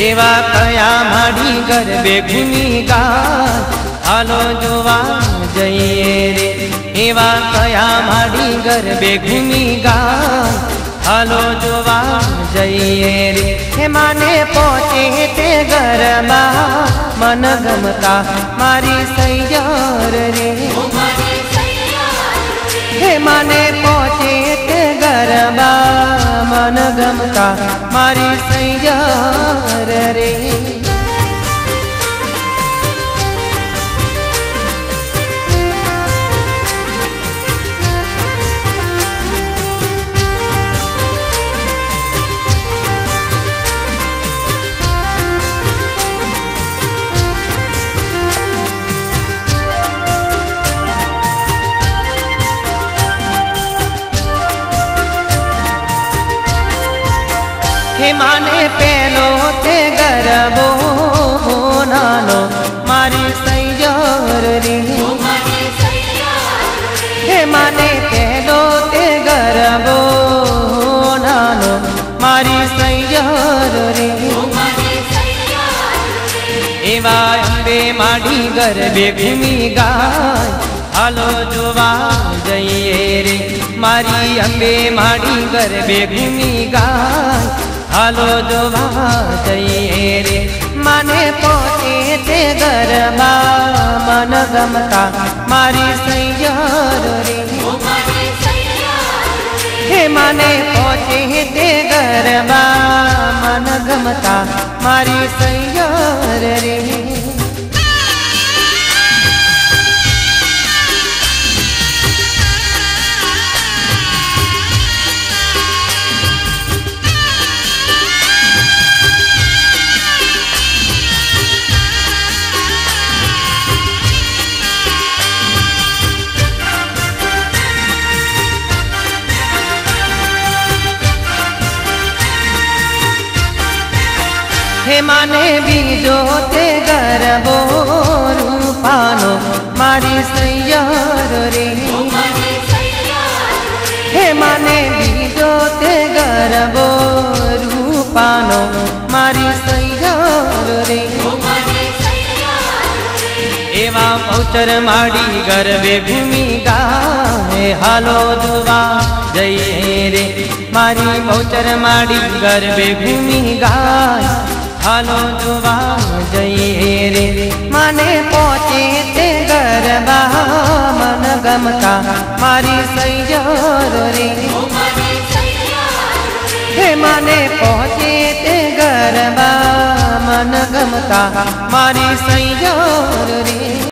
एवा कया माड़ी गरबे घूमी गाय हालो जोवा जइए रे। एवा कया माड़ी गरबे घूमी गाय हालो जोवा जइए रे। हे माने पहुँचे ते गरबा मन गमता मारी सैयार रे। हे माने पहुँचे ते गरबा मन गमता मारी सैयार रे। हे माने पेलो ते गरबो नानो मारी सैयार रे। हे माने पेलो ते गरबो नानो मारी सैयार रे। एवा अंबे माड़ी गरबे घूमी गाय हालो जोवा जइए रे। मारी अंबे माड़ी गरबे घूमी गाय हालो जोवा जइए रे। माने पहुँचे ते गरबा मन गमता मारी सैयार रे। हे माने पहुँचे ते गरबा मन गमता मारी सैयार रे। हे माने बीजो ते गरबो रूपानो मारी सैयार रे। हे माने बीजो ते गरबो रूपानो मारी सैयार रे। एवा पौचर माड़ी गरबे घूमी गाय हालो जोवा जइए रे। मारी पौचर माड़ी गरबे घूमी गाय हालो जोवा जइए रे। माने पहुँचे ते गरबा मन गमता मारी सैयार रे। हे माने पहुँचे ते गरबा मन गमता मारी सैयार रे।